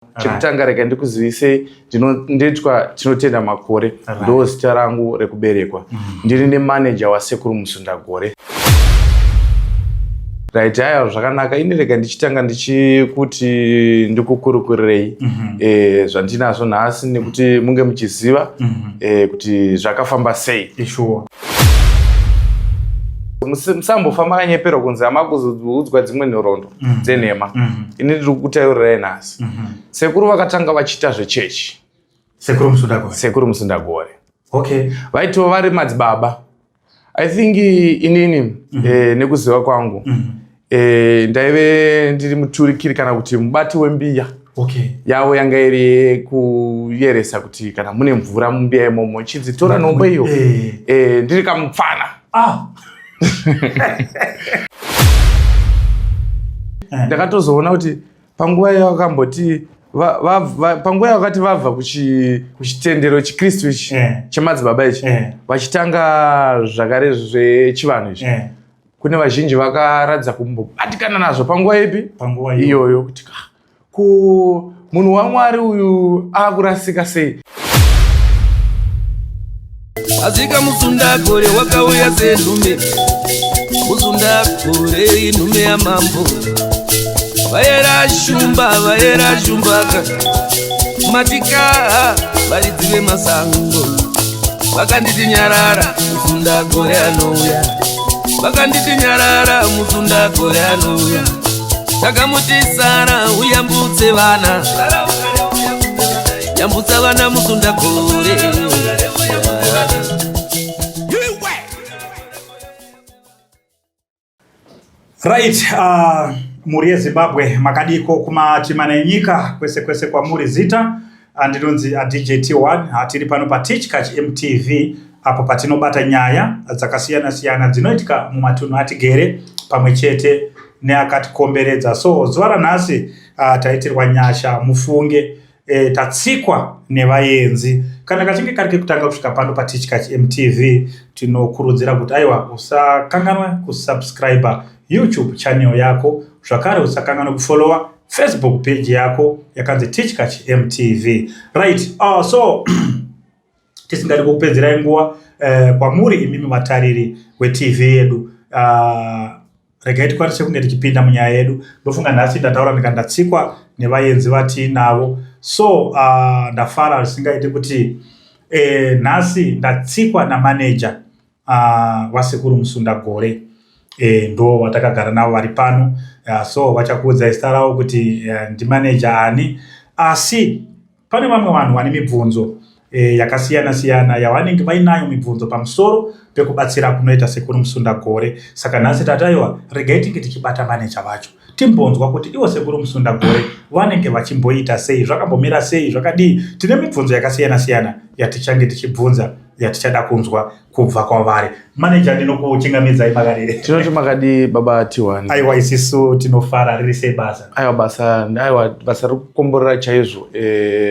Chekutanga reka ndikuzivise ndinoitwa Tinotenda Makore, ndo zita rangu rekuberekwa. Ndiri nemanager wasekuru Musundagore. Right, haya zvakanaka. Ini reka ndichitanga ndichikuti ndikukurukurirei zvandinazvo nhasi nekuti munge muchiziva kuti zvakafamba sei. Sure. Musambofamba kanyeperwa kunzi amakuzodzwa dzimwe nhoroondo dzenhema. Ini ndiri kutaurirai nhasi. Sekuru vakatanga vachiita zvechechi. Sekuru Musundagore. Okay. Vaitova vari madzibaba. I think inini nekuziva kwangu ndaive ndiri muturikiri kana kuti mubati wembiya. Okay. Yavo yanga iri kuyeresa kuti kana mune mvura mumbiya imomo chidzitora nombo iyo ndiri kamupfana. Ndakatozoona kuti panguva yavakamboti panguva yakati vabva kuchitendero chikristu ichi chemadzibaba ichi vachitanga zvakare zvechivanhu ichi, kune vazhinji vakaradza kumbobatikana nazvo panguva ipi iyoyo kuti munhu waMwari uyu akurasika sei. Azika Musundagore wakauya senhume, Musundagore inhume yamambo. Vaera shumbaka matika varidzive masango. Vakanditi nyarara Musundagore anouya, vakanditi nyarara Musundagore anouya. Takamutisara uyambutse vana, yambutsa vana Musundagore. Right, muri yeZimbabwe makadiko kumatimana enyika kwese kwamuri zita. Ndinonzi DJ T1. Tiri pano pa Teachkach MTV apo patinobata nyaya dzakasiyana dzinoitika mumatunhu atigere pamwechete neakatikomberedza. So zuva ranhasi taitirwa nyasha mufunge, tatsikwa nevaenzi. Kana kachinge kari kekutanga kusvika pano pa Teachkach MTV, tinokurudzira kuti aiwa usakanganwa kusubscribe YouTube channel yako, zvakare usakanganwa kufollowa Facebook page yako yakanzi Teachkach MTV. Right, so tisingari kukupenzerai nguva kwamuri imimi vatariri weTV yedu. Regai tikwanise kunge tichipinda munyaya yedu. Ndofunga nhasi ndataura ndikandatsikwa nevaenzi vatinavo. So ndafara zvisingaiti kuti nhasi ndatsikwa namanager wasekuru Musundagore. Ndo watakagara navo vari pano. So vachakuudzai zita ravo kuti ndimanager ani. Asi pane vamwe vanhu vane mibvunzo yakasiyana yavanenge vainayo mibvunzo pamusoro pekubatsira kunoita sekuru Musundagore. Saka nhasi tataiwa regai tinge tichibata manager vacho timbonzwa kuti ivo sekuru Musundagore vanenge vachimboita sei, zvakambomira sei, zvakadii. Tine mibvunzo yakasiyana yatichange tichibvunza yatichada kunzwa kubva kwavari. Manager, ndinokuchingamidzai makarire. Tinoti makadi baba T1. Aiwa, isisu tinofara riri sei basa. Aiwa basa rikukomborera chaizvo,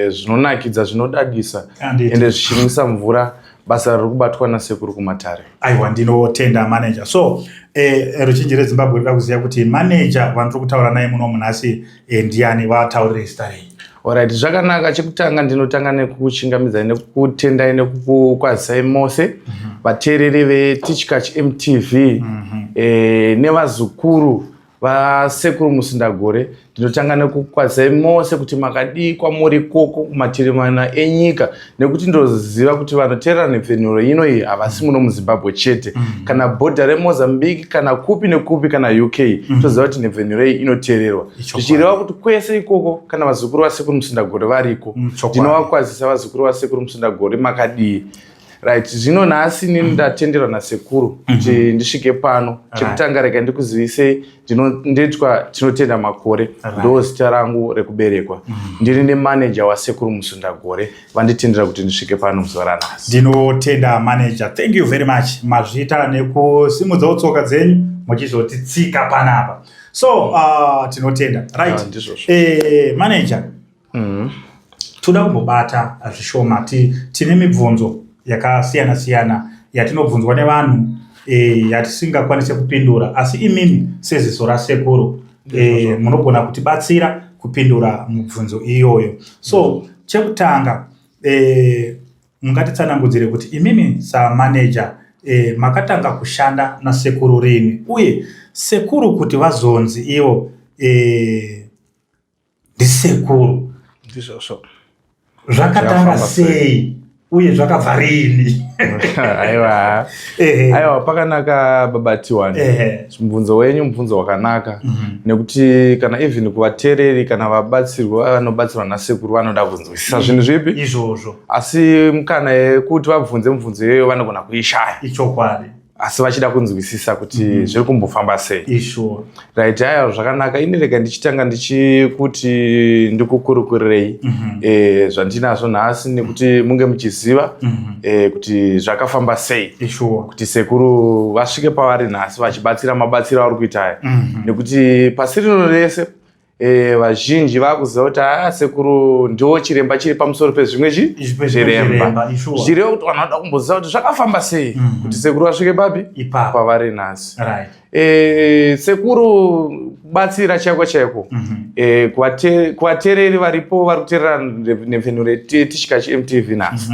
zvinonakidza, zvinodadisa ende zvichinwisa mvura. Basa rikubatwa nasekuru kumatare. Aiwa, ndinotenda manager. So ruzhinji reZimbabwe rida kuziva kuti manager vanotiri kutaura naye muno munhasi ndiani, vataurire zita rei. Alright, zvakanaka. Chekutanga ndinotanga nekukuchingamidzai nekukutendai nekukukwazisai mose vateereri veTeachkach MTV nevazukuru vasekuru Musundagore. Ndinotanga nekukwazisai mose kuti makadii kwamuri koko kumatiri mana enyika, nekuti ndoziva kuti vanoteerera nepfenyuro ino iyi havasi muno muZimbabwe chete, kana bhodha reMozambique, kana kupi nekupi, kana UK. Toziva kuti nepfenyuro iyi inoteererwa. Zvichireva kuti kwese ikoko kana vazukuru vasekuru Musundagore variko, ndinovakwazisa vazukuru vasekuru Musundagore makadii. Right, zvino nhasi nini ndatenderwa nasekuru kuti ndisvike pano. Chekutanga reka ndikuzivise ndinoitwa Tinotenda Makore, ndo zita rangu rekuberekwa. Ndiri nemanager wasekuru Musundagore, vanditendera kuti ndisvike pano zuva ranhasi. Ndinotenda manager. Thank you very much. Mazvita nekusimudzawo tsoka dzenyu muchizotitsika panapa. So tinotenda. Right. Manager. Toda kumbobata zvishoma. Tine mibvunzo yakasiyana yatinobvunzwa nevanhu yatisingakwanise kupindura, asi imimi seziso rasekuru munogona kutibatsira kupindura mubvunzo iyoyo. So chekutanga mungatitsanangudzire kuti imimi samanager makatanga kushanda nasekuru rini, uye sekuru kuti vazonzi ivo ndisekuru ndizvozvo zvakatanga sei uye zvakabva rini? aiwa pakanaka baba T1. Mubvunzo wenyu mubvunzo wakanaka, nekuti kana even kuvateereri kana vabatsirwa vanobatsirwa nasekuru vanoda kunzwisisa zvinhu zvipi izvozvo, asi mukana yekuti vabvunze mubvunzo iyoyo vanogona kuishaya ichokwadi, asi vachida kunzwisisa kuti zviri kumbofamba sei. isho right. Aiwa zvakanaka. Ini rega ndichitanga ndichikuti ndikukurukurirei zvandinazvo nhasi, nekuti munge muchiziva kuti zvakafamba sei, kuti sekuru vasvike pavari nhasi vachibatsira mabatsiro avari kuita aya, nekuti pasi rino rese vazhinji vakuziva kuti sekuru ndiwo chiremba chiri pamusoro pezvimwe zviremba, zvireva kuti vanhu vanoda kumboziva kuti zvakafamba sei kuti sekuru vasvike papi pavari nhasi. Sekuru kubatsira chaiko chaiko kuvateereri varipo vari kuteerera nepfenuro yetichikachi MTV nhasi.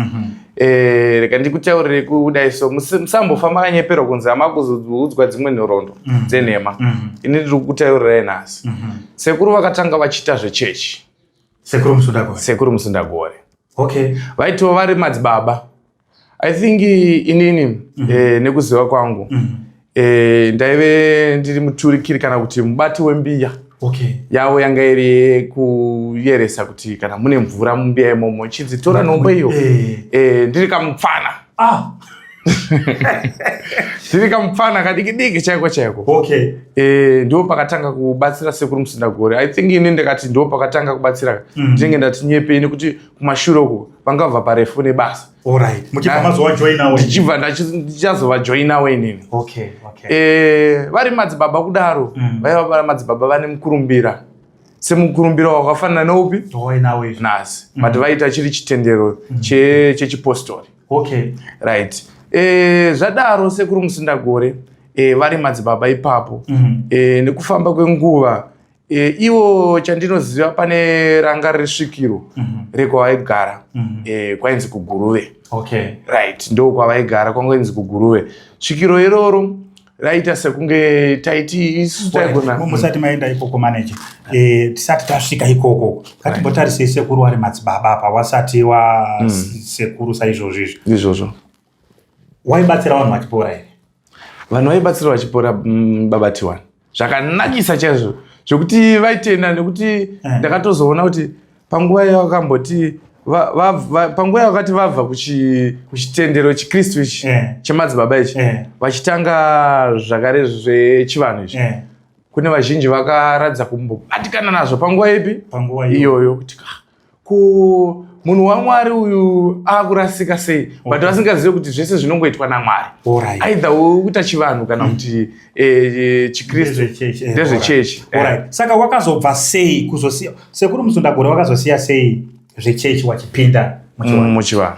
Reka ndikutaurire kudai so, musambofamba kanyeperwa kunzi hamakuzoudzwa dzimwe nhoroondo dzenhema. Ini ndiri kutaurirai nhasi. Sekuru vakatanga vachiita zvechechi. Sekuru Musundagore vaitova vari madzibaba. I think inini nekuziva kwangu ndaive ndiri muturikiri kana kuti mubati wembiya yavo yanga iri kuyeresa kuti kana mune mvura mumbiya imomo chinzi tora nhombo iyo ndiri kamupfana ndiri kamupfana kadiki chaiko chaiko. Ndo pakatanga kubatsira sekuru Musundagore. I think ini ndikati ndo pakatanga kubatsira ndinenge ndati nyepei, nekuti kumashure uko vangabva parefu nebasa. Ndichibva ndichazovajoinawo inini. Vari madzibaba kudaro vaiva vari madzibaba vane mukurumbira, semukurumbira wakafanana noupi nhasi, but vaita chiri chitendero chechipostori. Right. Zvadaro sekuru Musundagore vari madzibaba ipapo, nekufamba kwenguva ivo chandinoziva pane ranga risvikiro rekwavaigara kwainzi kuGuruve. Right. Ndo kwavaigara kwangoinzi kuGuruve. Svikiro iroro raita sekunge taiti isusu taigona musati maenda ikoko manager, tisati tasvika ikoko ngatimbotarisei sekuru vari madzibaba apa wasati sekuru saizvozvo izvozvo. Waibatsira vanhu vachipora here? Vanhu vaibatsira vachipora baba T1 zvakanakisa chaizvo, zvokuti vaitenda, nekuti ndakatozoona kuti panguva yavakamboti panguva yakati vabva kuchitendero chikristu ichi chemadzibaba ichi vachitanga zvakare zvechivanhu ichi, kune vazhinji vakaradza kumbobatikana nazvo panguva ipi iyoyo, kuti munhu waMwari uyu akurasika sei, but vasingazive kuti zvese zvinongoitwa naMwari, aidha uita chivanhu kana kuti chikristu ndezvechechi. Saka wakazobva sei kuzosiya sekuru Musundagore, wakazosiya sei zvechechi wachipinda muchivanhu?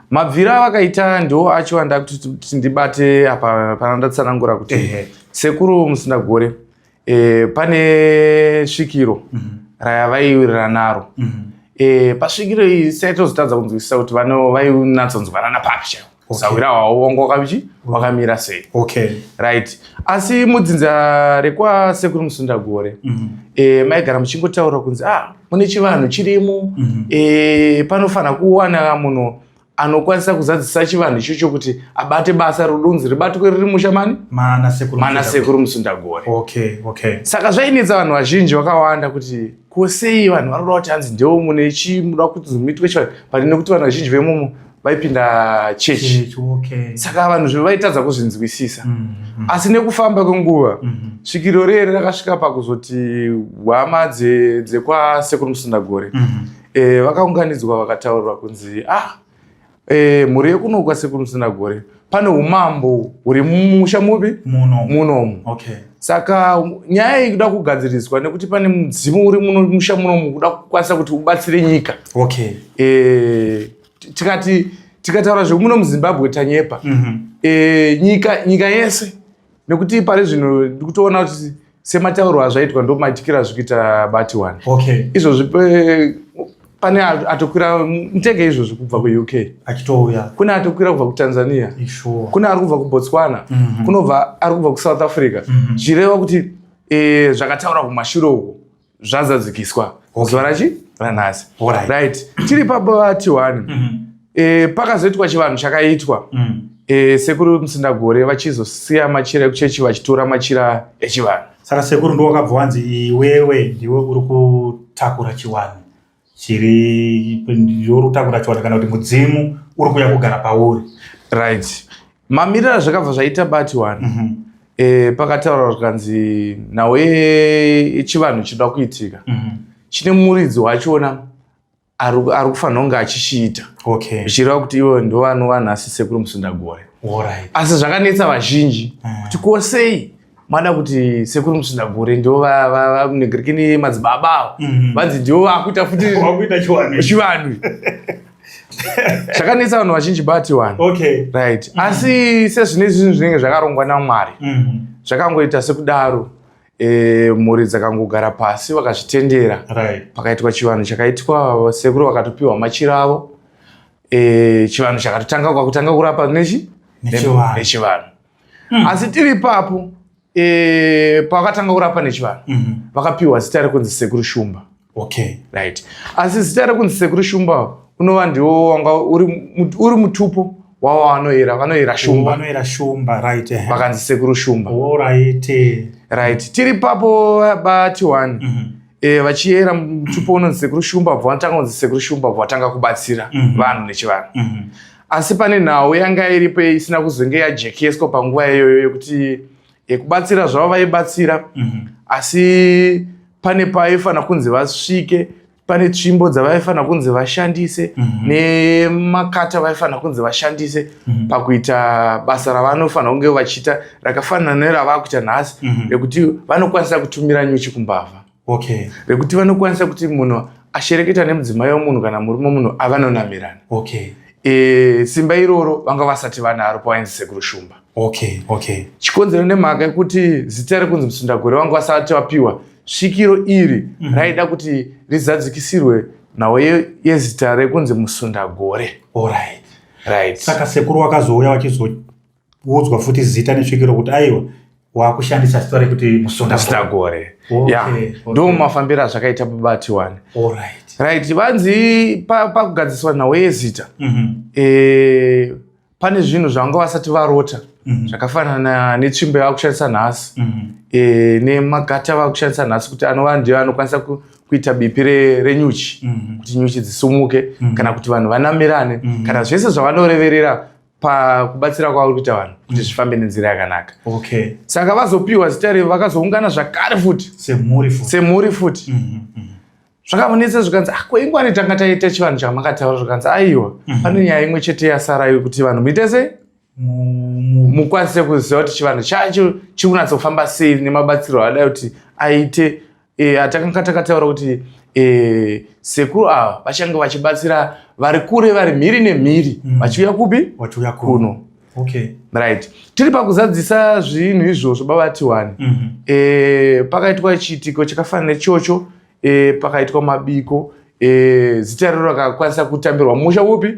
Mabviro avakaita ndo acho anda kuti ndibate apa panandatsanangura kuti sekuru Musundagore pane svikiro rayavaiwirira naro. Pasvikiro iyi saitozotadza kunzwisisa kuti vainatsonzwanana papi chaipo, sawira hwavo wanga wakamira sei. Right. Asi mudzinza rekwasekuru Musundagore maigara muchingotaura kunzi mune chivanhu chirimo, panofanira kuwana munhu anokwanisa kuzadzisa chivanhu ichocho kuti abate basa rodunzi ribatwe riri mushamani mana sekuru Musundagore. Saka zvainetsa vanhu vazhinji vakawanda kuti kosei vanhu varoda kuti hanzi ndewo mune chimuda kuti muitwe chivanhu, but nekuti vanhu vazhinji vemomo vaipinda chechi. Saka vanhu zvaitadza kuzvinzwisisa. Asi nekufamba kwenguva svikiro rere rakasvika pakuzoti hwama dzekwasekuru Musundagore vakaunganidzwa vakataurirwa kunzi mhuri yekuno kwasekuru Musundagore pane umambo huri mumusha mupi munomu. Saka nyaya iyi kuda kugadziriswa nekuti pane mudzimu uri mumusha munomu kuda kukwanisa kuti ubatsire nyika. Tikataura zvemuno muZimbabwe tanyepa nyika yese, nekuti pari zvino ndikutoona kuti sematauro azvaitwa ndomaitikira zvikuita bati 1. Okay. Izvozvi pane atokwira mutenge izvozvi kubva kuuk achitouya, kuna atokwira kubva kutanzania, sure, kuna ari kubva kubotswana, kunobva ari kubva kusouth africa, zvireva kuti zvakataura kumashure uko zvazadzikiswa zuva rachi ranhasi. Right. Tiri pabati 1 pakazoitwa chivanhu chakaitwa sekuru Musindagore vachizosiya machira ekuchechi vachitora machira echivanhu. Saka sekuru ndo wakabva wanzi iwewe ndiwe uri kutakura chiwanhu chiri uri kutakura chiwanhu kana kuti mudzimu uri kuya kugara pauri. Right. Mamirira zvakabva zvaita bati 1 pakataura zvikanzi nawe chivanhu chinoda kuitika chine muridzi wachona ari kufanira kunge achishiita. Okay. Zvichireva kuti ivo ndo vanova nhasi sekuru Musindagore. Alright. Asi zvakanetsa vazhinji kuti kosei mada kuti sekuru Musindagore ndo vamunegirikini madzibaba avo vanzi ndivo vakuita futi chivanhu. Zvakanetsa vanhu vazhinji bati 1. Okay. Right. Asi sezvine zvinhu zvinenge zvakarongwa naMwari zvakangoita sekudaro. Mhuri dzakangogara pasi vakazvitendera. Right. Pakaitwa chivanhu chakaitwa sekuru vakatopiwa machira avo. Chivanhu chakatotanga kurapa nechivanhu. Asi tiri ipapo pakatanga kurapa nechivanhu vakapiwa zita rekunzi sekuru Shumba. Okay. Right. Asi zita rekunzi sekuru Shumba unova ndiwo wanga uri mutupo wavo vanoera Shumba. Vanoera Shumba, right. Vakanzi sekuru Shumba. Alright. Right. Tiri papo bati 1 vachiera mutupo unonzi sekuru Shumba bva vatanga kunzi sekuru Shumba bva vatanga kubatsira vanhu nechivanhu. Asi pane nhau yanga iripo isina kuzonge yajekeswa panguva iyoyo yekuti kubatsira zvavo vaibatsira asi pane paifanira kunzi vasvike, pane tsvimbo dzavaifanira kunzi vashandise nemakata vaifanira kunzi vashandise pakuita basa ravanofanira kunge vachiita rakafanana nerava kuita nhasi rekuti vanokwanisa kutumira nyuchi kumbavha. Okay. Rekuti vanokwanisa kuti munhu ashereketa nemudzimai womunhu kana murume womunhu avanonamirana. Okay. Simba iroro vanga vasati vanaro pawainzi sekuru Shumba. Okay. Okay. Chikonzero nemhaka yekuti zita rekunzi Musindagore vanga vasati vapiwa svikiro iri raida kuti rizadzikisirwe nhau yezita rekunzi Musindagore. Alright. Right. Saka sekuru wakazouya vachizoudzwa futi zita nesvikiro kuti aiwa wakushandisa zita rekuti Musindagore. Okay. Ndo mafambiro azvakaita pabati 1. Alright. Right. Vanzi pakugadziswa nhau yezita pane zvinhu zvanga vasati varota zvakafanana netsvimbo yavakushandisa nhasi nemagata avakushandisa nhasi kuti anova ndiyo anokwanisa kuita bipi renyuchi kuti nyuchi dzisumuke kana kuti vanhu vanamirane kana zvese zvavanoreverera pakubatsira kwavo kuita vanhu kuti zvifambe nenzira yakanaka. Okay. Saka vazopiwa zita revo vakazoungana zvakare futi semhuri futi. Zvakamonetsa zvikanzi koingwani tanga taita chivanhu chamakataura zvikanzi aiwa pane nyaya imwe chete yasara yokuti vanhu muite sei mukwanise kuziva kuti chivanhu chacho chiri kunatsofamba sei nemabatsiro adai kuti aite. Atakanga takataura kuti sekuru ava vachange vachibatsira vari kure vari mhiri nemhiri vachiuya kupi kuno. Okay. Right. Tiri pakuzadzisa zvinhu izvozvo babati 1 pakaitwa chiitiko chakafanana nechocho. Pakaitwa mabiko zita rero rakakwanisa kutambirwa musha upi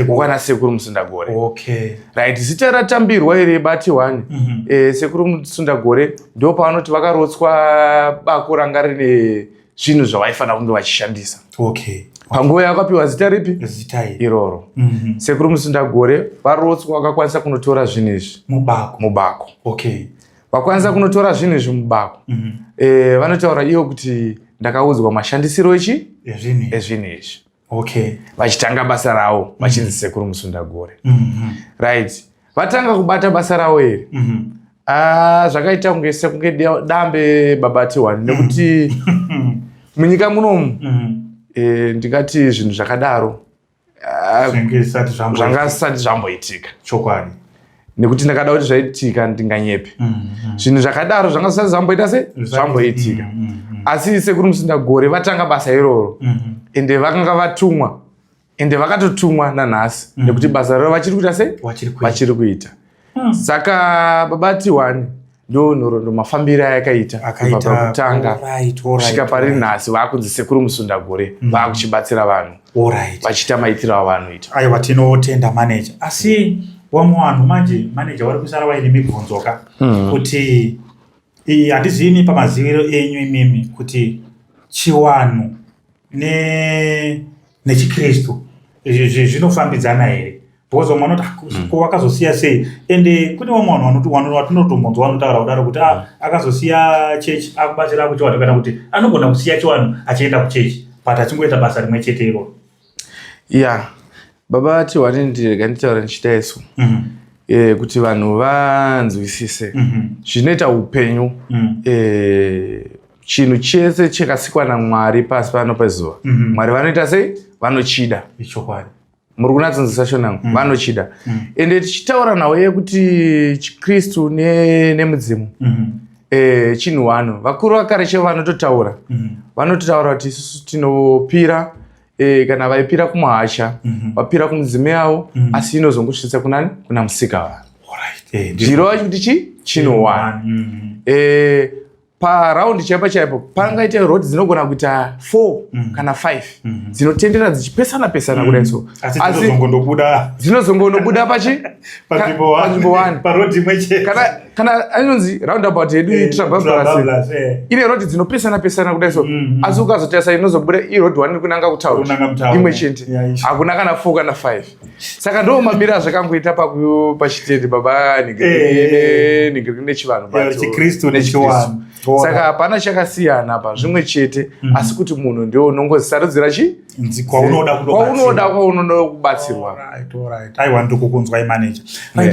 kwana sekuru Musindagore. Okay. Right. Zita ratambirwa iri bati 1 sekuru Musindagore ndo pavanoti vakarotswa bako ranga rine zvinhu zvavaifanira kunge vachishandisa. Okay. Panguva yakapiwa zita ripi zita iroro sekuru Musindagore varotswa vakakwanisa kunotora zvinhu izvi mubako. Okay. Vakwanisa kunotora zvinhu izvi mubako. Vanotaura iyo kuti ndakaudzwa mashandisiro ezvinhu izvi. Okay. Vachitanga basa ravo vachinzi sekuru Musindagore. Right. Vatanga kubata basa ravo iri zvakaita kunge dambe babati 1 nekuti munyika munomu ndikati zvinhu zvakadaro zvanga zvisati zvamboitika chokwadi nekuti ndakada kuti zvaitika ndinganyepe. Zvinhu zvakadaro zvanga zvisati zvamboita sei zvamboitika. Asi sekuru Musindagore vatanga basa iroro ende vakanga vatumwa ende vakatotumwa nanhasi nekuti basa ravo vachiri kuita sei vachiri kuita. Saka babati 1 ndo nhoroondo mafambiro ayakaita kubva pakutanga kusvika pari nhasi vakunzi Sekuru Musundagore vakuchibatsira vanhu vachiita maitiro avanoita. Aiwa, tinotenda manager. Asi vamwe vanhu manje manager vari kusara vaine mibvunzoka kuti handizini pamaziviro enyu imimi kuti chiwanhu nechikristu zvinofambidzana here? Because vamwe vanoti wakazosiya sei, ende kune vamwe vanhu watinotombonzwa vanotaura kudaro kuti akazosiya chechi akubatsira kuchiwanhu kana kuti anogona kusiya chiwanhu achienda kuchechi but achingoita basa rimwe chete iroro. Baba Tiwani ndirega nditaura ndichita isu kuti vanhu vanzwisise zvinoita upenyu. Chinhu chese chakasikwa naMwari pasi pano pezuva, Mwari vanoita sei? Vanochida. Muri kunatsinzisa shonangu, vanochida. Ende tichitaura nawo yekuti chikristu nemudzimu chinhu wano. Vakuru vakare chevo vanototaura kuti isusu tinopira kana vaipira kumahasha vapira kumudzimu yavo, asi inozongosvitsa kunani? Kuna musika vanhu. Zviro vacho kuti chinhu wano. Paraundi chaipo pangaite rhodhi dzinogona kuita 4 kana 5 dzinotendera dzichipesana kudai so, asi dzinozongonobuda panzvimbo 1 kana anonzi roundabout yedu Trabablas ine rhodhi dzinopesana kudai so, asi ukazotarisa inozobuda irhodhi 1 iri kunanga kutaura imwe chete, hakuna kana 4 kana 5. Saka ndo mamira zvakangoita pachitendi baba ningiri nechivanhu chikristu nechiwanhu. Saka hapana chakasiyana pa zvimwe chete, asi kuti munhu ndio unongosarudzira kwaunoda kubatsirwa. Aiwa, ndikukunzwa manager.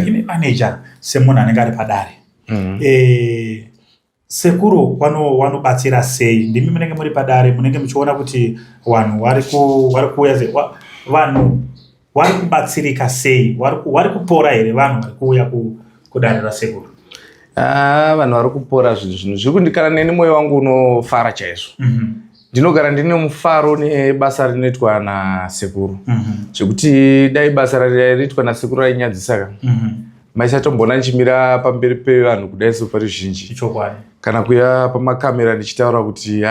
Ine manager semunhu anenge ari padare, Sekuru wanobatsira sei? Ndimi munenge muri padare, munenge muchiona kuti vanhu vari kuuya vanhu vari kubatsirika sei? Vari kupora here vanhu vari kuuya kudare raSekuru? Vanhu vari kupora zvinhu zviri kundikana neni mwoyo wangu unofara chaizvo. Ndinogara ndine mufaro nebasa rinoitwa naSekuru. Zvekuti dai basa raiitwa naSekuru rainyadzisaka maisatomboona ndichimira pamberi pevanhu kudai so pari zhinji. Kana kuya pamakamera ndichitaura kuti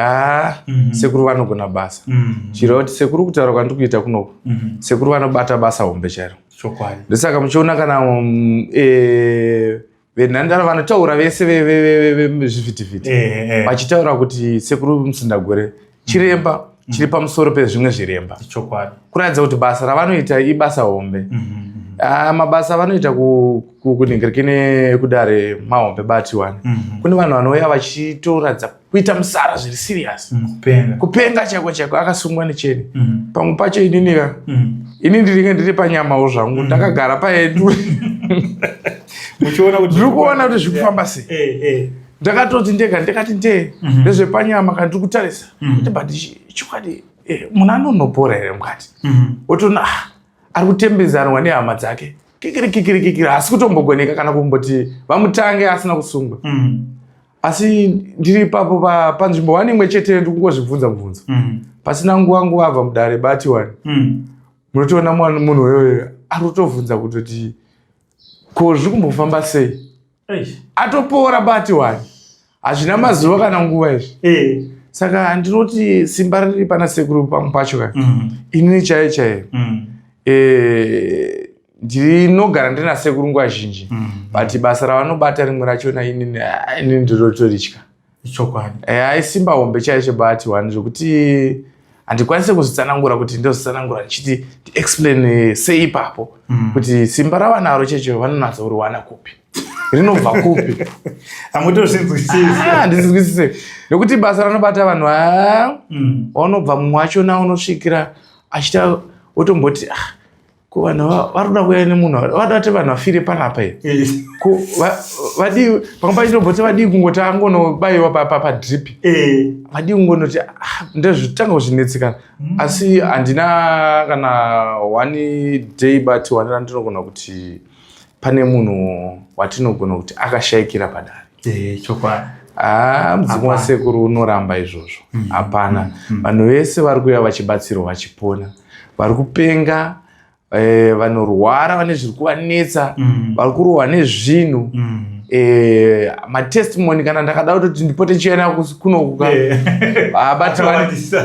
Sekuru vanogona basa. Chireva kuti Sekuru kutaura kwandiri kuita kunoko, Sekuru vanobata basa hombe chairo. Ndosaka muchiona kana venhandara vanotaura vese vezvivhitivhiti vachitaura kuti Sekuru Musundagore chiremba chiri pamusoro pezvimwe zviremba, kuratidza kuti basa ravanoita ibasa hombe. Mabasa avanoita kuningirike kudare mahombe Batiwani, kune vanhu vanouya vachitoratidza kuita musara zviri serious, kupenga chako akasungwa necheni. Pamwe pacho ini ndinenge ndiri panyamawo zvangu, ndakagara paedu ndiri kuona kuti zviri kufamba sei. Ndakatoti ndikati ndezvepanyama kana ndiri kutarisa kuti but chokwadi munhu anonopora here mukati, wotona ari kutembedzanwa nehama dzake kikiri asi kutombogoneka kana kumboti vamutange asina kusungwa. Asi ndiri ipapo panzvimbo 1 imwe chete ndikungozvibvunza pasina nguva abva mudare Batiwani. Munotoona munhu uyoyo ari kutobvunza kutoti ko zviri kumbofamba sei, atopora Batiwani, hazvina mazuva kana nguva izvi. Saka ndinoti simba riri pana Sekuru pamwe pacho inini chaiyo ndinogara ndina Sekuru nguva zhinji, but basa ravanobata rimwe rachona inini ndinotoritya. Aisimba hombe chaicho Batiwani zvokuti handikwanise kuzvitsanangura kuti ndozvitsanangura ndichiti explain sei ipapo kuti simba ravanaro checho vanonatsa kuriwana kupi, rinobva kupi. Handizwisise nekuti basa ranobata vanhu vanobva mumwe wachona unosvikira achita otomboti vanhu varikuda kuuya nemunhu vada kuti vanhu vafire panapa here, pamwe pachinomboti vadii kungoti angonobayiwa padrip, vadii kungonoti ndezvitanga kuzvinetsekana. Asi handina kana 1 day Batiwani randinogona kuti pane munhu watinogona kuti akashayikira padare. Mudzimu waSekuru unoramba izvozvo, hapana. Vanhu vese vari kuuya vachibatsirwa vachipona, vari kupenga, vanorwara vane zviri kuvanetsa, vari kurohwa nezvinhu, matestimony kana ndakada kuti ndipote chienda kunokuka abati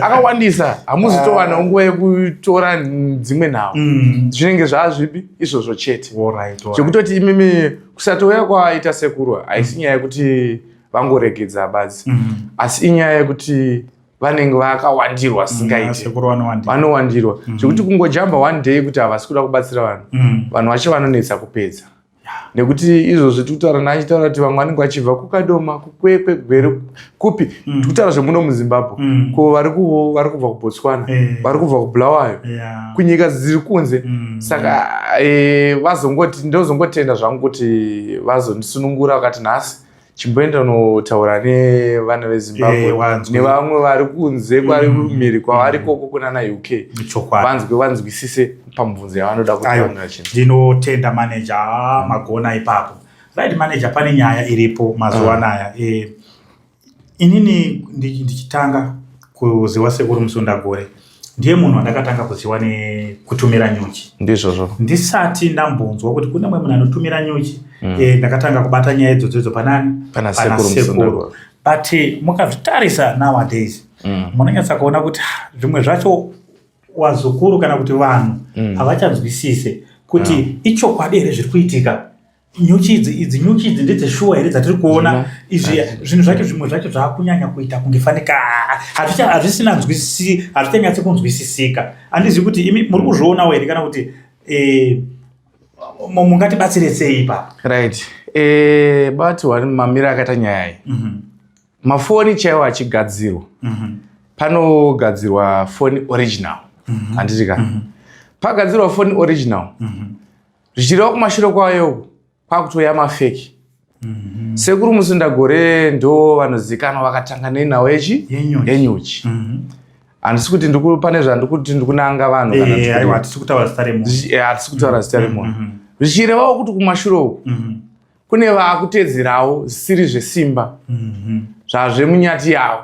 akawandisa hamuzotowana nguva yekutora dzimwe nhau zvinenge zvaazvipi izvozvo chete zvekutoti imimi kusatouya kwaita sekuru haisi nyaya yekuti vangoregedza badzi asi inyaya yekuti vanenge vakawandirwa singaiti vanowandirwa zvekuti kungojamba one day kuti havasi kuda kubatsira vanhu vacho vanonetsa kupedza nekuti izvozvo tikutaura naachitaura kuti vamwe vanenge vachibva kukadoma kukwekwe gwere kupi tikutaura zvemuno muzimbabwe ko vari kubva kubotswana vari kubva kubulawayo kunyika dziri kunze saka ndozongotenda zvangu kuti vazondisunungura vakati nhasi chimboenda unotaura nevana vezimbabwe nevamwe vari kunze kvari kumhiri kwavari koko kunana UK vanzwisise pamubvunzo yavanoda kutanga chinhu. Ndinotenda manager magona ipapo. Right manager, pane nyaya iripo mazuva anaya. Inini ndichitanga kuziva sekuru Musundagore ndiye munhu wandakatanga kuziva nekutumira nyuchi. Ndizvozvo. Ndisati ndambonzwa kuti kune mumwe munhu anotumira nyuchi. Ndakatanga kubata nyaya idzodzo pana sekuru. But mukazvitarisa nowadays munonyatsa kuona kuti zvimwe zvacho wazukuru kana kuti vanhu havachanzwisise kuti ichokwadi here zviri kuitika. Nyuchi idzi ndedzeshuwa here dzatiri kuona izvi zvinhu zvacho zvimwe zvacho zvaakunyanya kuita kungefanika hazvisina nzwisisi hazvichanyatsi kunzwisisika. Handizivi kuti imi muri kuzvionawo here kana kuti mungatibatsire sei ipapo. Right. But mamira akaita nyaya iyi mafoni chaiwo achigadzirwa panogadzirwa foni original handiti ka pagadzirwa foni original zvichireva kumashure kwayo kwakutoya mafeki. Sekuru Musundagore ndo vanozikanwa vakatanga nenhau yenyuchi. Handisi kuti pane zvandikuti ndikunanga vanhu kana hatisi kutaura zita remunhu. Zvichirevawo kuti kumashure uku kune vaakutedzerawo zvisiri zvesimba zvazvemunyati yavo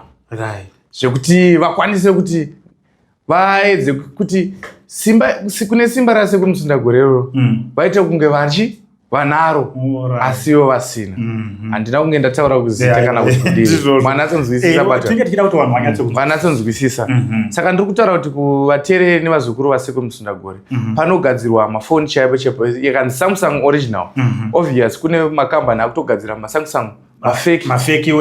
zvekuti vakwanise kuti vaedze kuti kune simba rasekuru Musundagore rero vaite kunge vanaro asiwo vasina. Handina kunge ndataura kuzita kana kuti mwana atonzwisisa mwana atonzwisisa. Saka ndiri kutaura kuti kuvateereri nevazukuru vasekuru Musundagore panogadzirwa mafoni chaipo yakanzi Samsung original. Obvious kune makambani akutogadzira maSamsung mafeki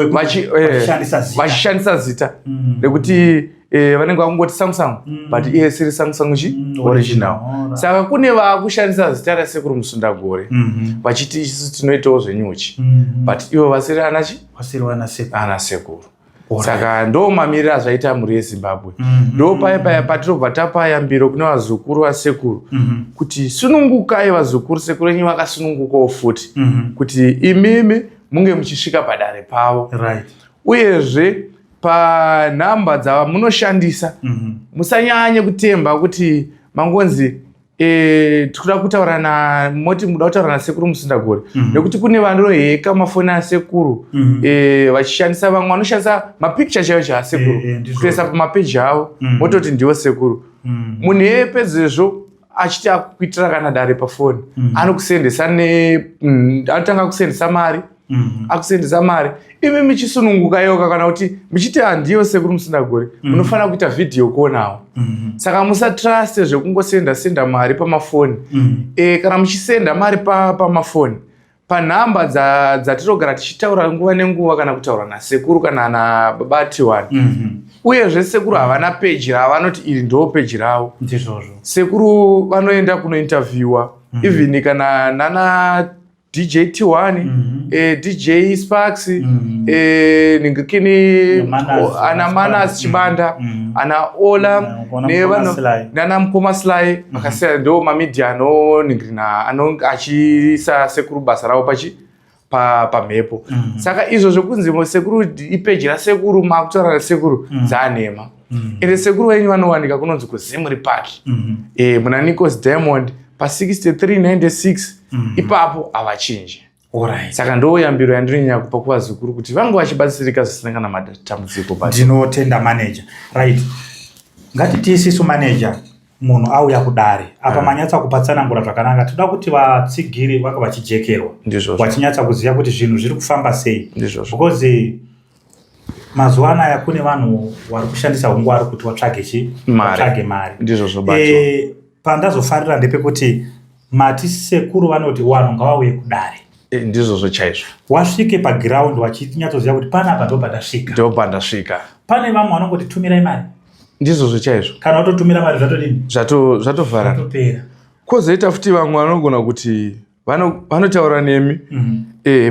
vachishandisa zita rekuti vanenge vakungoti Samsung but iye siri Samsung original. Saka kune vakushandisa zita rasekuru Musundagore vachiti isusu tinoitawo zvenyuchi but ivo vasiri ana sekuru. Saka ndo mamiriro azvaita mhuri yeZimbabwe. Ndo paya patirobva tapaya mbiro kune vazukuru vasekuru kuti sunungukai vazukuru sekuru enyu vakasunungukawo futi kuti imimi munge muchisvika padare pavo. Uyezve panhamba dzavamunoshandisa musanyanye kutemba kuti mangonzi tikuda kutaura moti muda kutaura nasekuru Musundagore nekuti kune vanoheka mafoni asekuru vachishandisa vamwe vanoshandisa mapicture chaiwo chaasekuru kutoisa pamapeji avo mototi ndiwo sekuru. Munhu yepedzezvo achiti akuitira kana dare pafoni anotanga kusendesa mari akusendesa mari imi michisununguka yoga kana kuti michiti handiyo sekuru Musundagore munofanira kuita vhidhiyo kuonawo. Saka musatraste zvekungosenda mari pamafoni. Kana muchisenda mari pamafoni panhamba dzatinogara tichitaura nguva nenguva kana kutaura nasekuru kana nababati wani uyezve sekuru havana peji ravanoti iri ndo peji ravo. Sekuru vanoenda kunointerviewa even kana nana DJ T1, DJ Sparks, ningikini ana Manas Chibanda, ana Ola, nana Mkoma Sly, makasema ndo mamedia no ningina achisa sekuru basa rao pamepo. Saka izo zokunzi sekuru ipeji la sekuru makutaura la sekuru zanema. Ende sekuru wenyu vanowanika kunonzi kuZimri Park. Muna Nikos Diamond pa 6396 ipapo avachinji. Saka ndo yambiro yandirinya kupa kuvazukuru kuti vangu vachibatsirika zvisina kana matambudziko. Ndinotenda manager. Right. Ngatiti isisu manager munhu auya kudare apa manyatsa kupatsanangura zvakanaka. Toda kuti vatsigiri vanga vachijekerwa vachinyatsa kuziva kuti zvinhu zviri kufamba sei, because mazuva anaya kune vanhu vari kushandisa ungwari kuti vatsvage mari. Pandazofarira ndepekuti mati sekuru vanoti vanhu ngavauye kudare. Ndizvozvo chaizvo. Wasvike paground wachinyatsoziva kuti panapa ndopandasvika. Pane vamwe vanongoti tumirai mari. Ndizvozvo chaizvo. Kana watotumira mari zvatodini? Zvatovhara. Zvatopera. Kwozoita futi vamwe vanogona kuti vanotaura nemi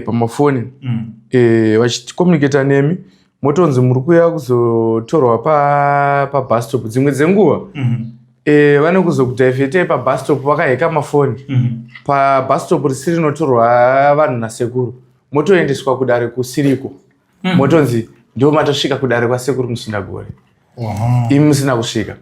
pamafoni vachikomuniketa nemi, motonzi muri kuya kuzotorwa pabus stop. Dzimwe dzenguva vanokuzokudhaivhetai pabus stop vakaheka mafoni pabus stop risiri rinotorwa vanhu nasekuru, motoendeswa kudare kusiriko, motonzi ndio matosvika kudare kwasekuru Musundagore. Imi musina kusvika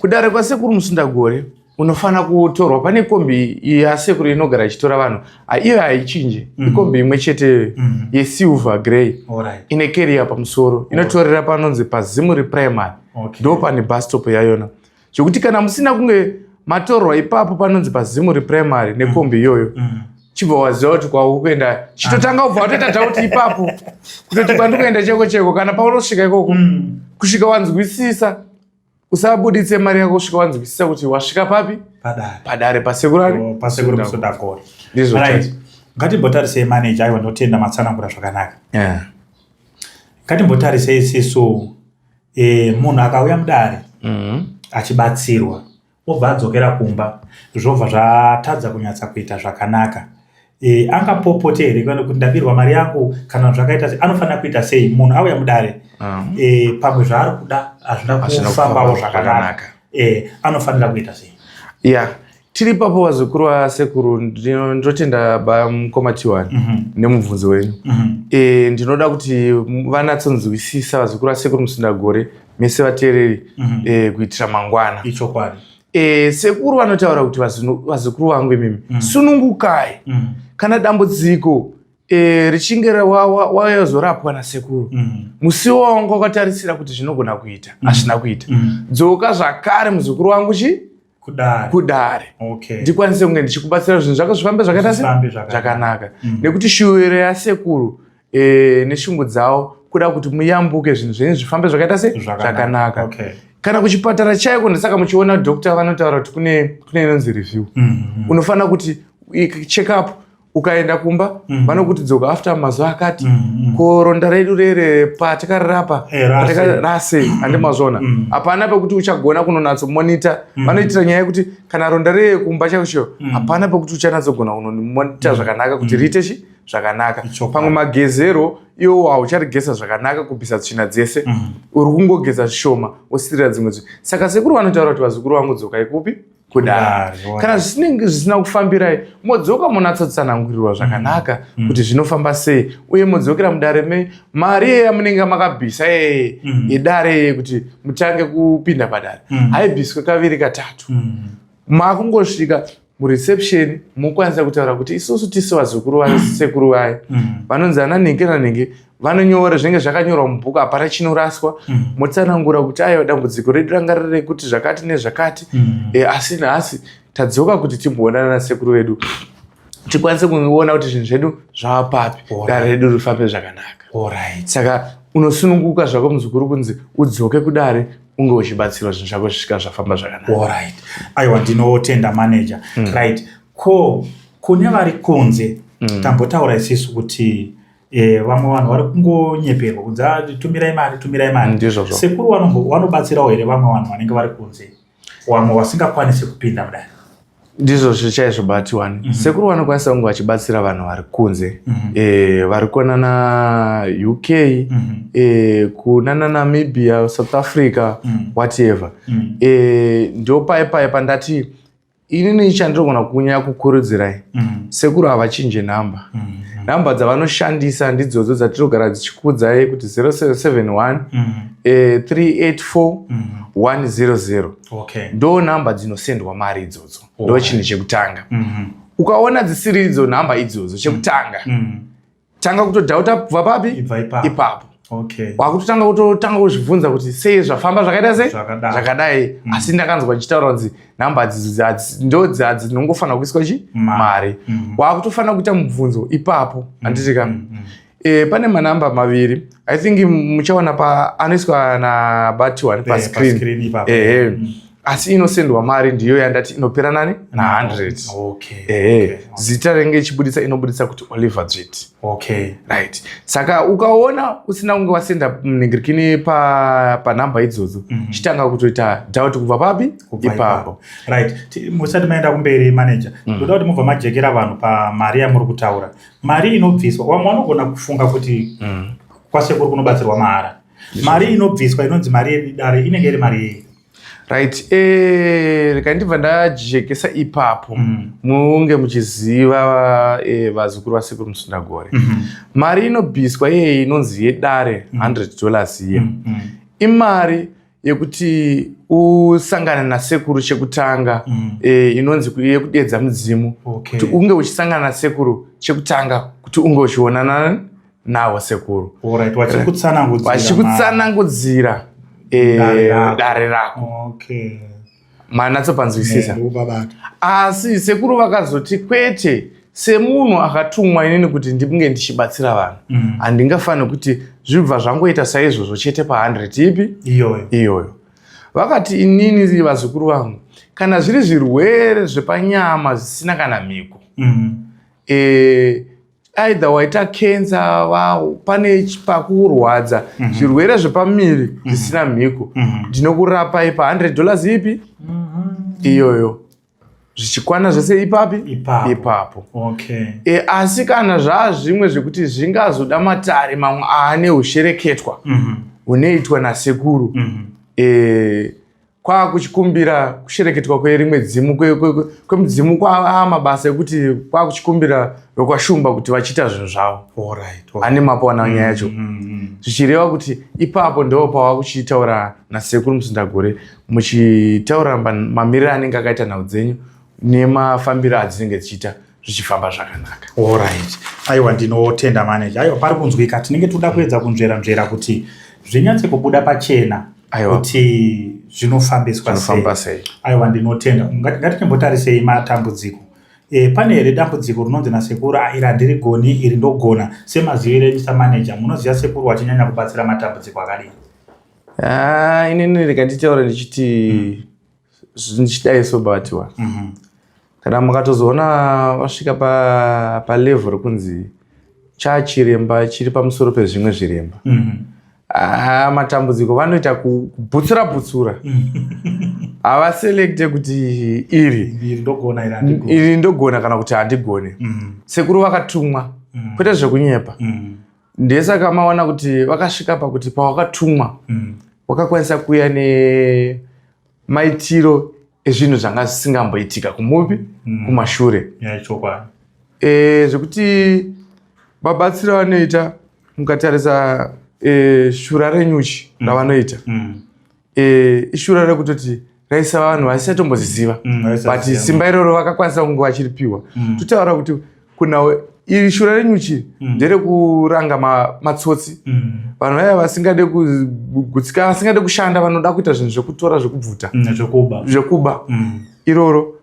kudare kwasekuru Musundagore. Unofana kutorwa. Pane kombi yasekuru inogara ichitora vanhu, iyo haichinje, ikombi imwe chete yesilver grey ine carrier pamusoro, inotorera panonzi paZimuri Primary, ndo pane bus stop yayona, zvekuti kana musina kunge matorwa ipapo panonzi paZimuri Primary nekombi iyoyo, chibva waziva kuti kwakuenda chitotanga kubva watoita dhauti ipapo kutoti kwandikuenda cheko kana paunosvika ikoko kusvika wanzwisisa. Usabuditse mari yako kusvika wanzwisisa kuti wasvika papi? Padare pasekuru Musundagore. Ngatimbotarisei manager, aiwa ndotenda matsanangura zvakanaka. Ngatimbotarisei isisu munhu akauya mudare achibatsirwa obva adzokera kumba zvobva zvatadza kunyatsa kuita zvakanaka. Angapopote here kana kuti ndabirwa mari yangu kana zvakaita sei, anofanira kuita sei munhu auya mudare pamwe zvaari kuda hazvina kufambawo zvakanaka, anofanira kuita sei? Tiri papo vazukuru vasekuru, ndinotenda mukoma T1 nemubvunzo wenyu. Ndinoda kuti vanatsonzwisisa vazukuru vasekuru Musundagore mese vateereri kuitira mangwana. Ichokwadi. Sekuru vanotaura kuti vazukuru vangu imimi sunungukai kana dambudziko richinge wayozorapwa nasekuru, musiwo wangu wakatarisira kuti zvinogona kuita hazvina kuita, dzoka zvakare muzukuru wangu kudare ndikwanise kunge ndichikubatsira zvinhu zvako zvifambe zvakaita zvakanaka, nekuti shuwiro yasekuru neshungu dzavo kuda kuti muyambuke zvinhu zvenyu zvifambe zvakaita zvakanaka. Kana kuchipatara chaiko ndisaka muchiona dokta vanotaura kuti kune inonzi review, unofanira kuti check up. Ukaenda kumba vanokuti dzoka after mazuva akati koronda redu rere patikarapa rase hande mazvona hapana pekuti uchagona kunonatso monitor. Vanoitira nyaya yekuti kana ronda reye kumba chacho hapana pekuti uchanatsogona kunomonitor zvakanaka kuti riite zvakanaka. Pamwe magezero iwo haucharigesa zvakanaka kubvisa tsvina dzese, uri kungogeza zvishoma wosirira dzimwe zvinhu. Saka sekuru vanotaura kuti vazukuru vangu dzoka ikupi? Kudare. Kana zvisina kufambirai, modzoka munatsotsanangurirwa zvakanaka kuti zvinofamba sei, uye modzokera mudare mari yamunenge makabvisa yedare kuti mutange kupinda padare haibviswe kaviri katatu. Makungosvika mureception mokwanisa kutaura kuti isusu tisi vazukuru vasekuru vaye vanonzi ananhenge nanhenge, vanonyora zvinenge zvakanyorwa mubhuku hapana chinoraswa, motsanangura kuti aiwa dambudziko redu ranga riri kuti zvakati nezvakati, asi nhasi tadzoka kuti timboonana nasekuru vedu tikwanise kuona kuti zvinhu zvedu zvava papi, dare redu rifambe zvakanaka. Saka unosununguka zvako muzukuru kunzi udzoke kudare unge uchibatsirwa zvinhu zvako zvisvika zvafamba zvakanaka. Aiwa ndinotenda manager. Kune vari kunze tambotaura isisu kuti vamwe vanhu vari kungonyeperwa kudza tumirai mari. Sekuru vanobatsirawo here vamwe vanhu vanenge vari kunze, vamwe vasingakwanisi kupinda mudare? Ndizvo zvichaizvo T1. Sekuru vanokwanisa kunge vachibatsira vanhu vari kunze, vari kuona na UK, kuna na Namibia, South Africa, whatever. Ndio paya pandati inini chandinogona kunyanya kukurudzirai, sekuru havachinje namba. Namba dzavanoshandisa ndidzodzo dzatinogara dzichikuudzai kuti 0771 384 100. Ndo namba dzinosendwa mari idzodzo, ndo chinhu chekutanga. Ukaona dzisiri idzo namba idzodzo chekutanga, tanga kutodhauta kubva papi? Ipapo. Okay. Wakutotanga kuzvibvunza kuti sei zvafamba zvakaita sei zvakadai, asi ndakanzwa chitaura kunzi namba ndo dzinongofanira kuiswa mari. Wakutofanira kuita mubvunzo ipapo handitika. Pane manamba maviri I think muchaona anoiswa nabatiwa pascreen. Asi inosendwa mari ndiyo yandati inopera nani na100. Zita renge ichibudisa inobudisa kuti Oliver Dzviti. Right. Saka ukaona usina kunge wasenda munhingirikini panhamba idzodzo chitanga kutoita doubt kubva papi ipapo. Right. Musati maenda kumberi manager. Ndoda kuti mubva majekera vanhu pamari yamuri kutaura. Mari inobviswa wamwe vanogona kufunga kuti kwasekuru kunobatsirwa mahara. Mari inobviswa inonzi mari yedare inenge iri mari yei? Right. Rekai ndibva ndajekesa ipapo munge muchiziva vazukuru vasekuru Musundagore. Mari inobviswa iyei inonzi yedare $100 iye. Imari yekuti usangana nasekuru chekutanga inonzi yekudedza mudzimu. Kuti unge uchisangana nasekuru chekutanga kuti unge uchionana nawo sekuru. Vachikutsanangudzira dare rako. Manatsopanzwisisa. Asi sekuru vakazoti kwete semunhu akatumwa inini kuti ndinge ndichibatsira vanhu handingafaniri kuti zvibva zvangoita saizvozvo chete pa100 ipi iyoyo. Vakati inini vazukuru vangu kana zviri zvirwere zvepanyama zvisina kana mhiko, either waita cancer pane pakurwadza zvirwere zvepamiri zvisina mhiko, ndinokurapai pa$100 ipi iyoyo zvichikwana zvese ipapo. Asi kana zvazvimwe zvekuti zvingazoda matare mamwe ane ushereketwa unoitwa nasekuru, kwakuchikumbira kushereketwa kwerimwe dzimu kwemudzimu mabasa ekuti kwakuchikumbira vekwashumba kuti vachiita zvinhu zvavo ane mapawana nyaya yacho, zvichireva kuti ipapo ndo pavakuchitaura nasekuru Musundagore muchitaura mamiriro anenge akaita nhau dzenyu nemafambiro adzinenge dzichiita zvichifamba zvakanaka. Aiwa, ndinotenda manager. Aiwa, pari kunzwika tinenge toda kuedza kunzvera kuti zvinyatse kubuda pachena kuti zvinofambiswa sei. Aiwa, ndinotenda. Ngatichimbotarisei matambudziko. Pane here dambudziko rinonzi nasekuru iri handirigoni iri ndogona, semazivire manager munoziva sekuru wachinyanya kubatsira matambudziko akadini? Inini rikanditaura ndichiti ndichidai sobatiwa. Kana mukatozoona vasvika palevel rokunzi chachiremba chiri pamusoro pezvimwe zviremba, matambudziko vanoita kubutsura havaselekte kuti iri ndogona kana kuti handigone. Sekuru vakatumwa kwete zvekunyepa. Ndesaka maona kuti vakasvika pakuti pawakatumwa wakakwanisa kuuya nemaitiro ezvinhu zvanga zvisingamboitika kumupi kumashure. Zvekuti mabatsiro vanoita mukatarisa shura renyuchi ravanoita, ishura rekutoti raisa vanhu vasisatombozviziva, but simba iroro vakakwanisa kunge vachiripiwa. Totaura kuti kuna iri shura renyuchi nderekuranga matsotsi, vanhu vaya vasingade kugutsika, vasingade kushanda, vanoda kuita zvinhu zvekutora zvekubvuta zvekuba iroro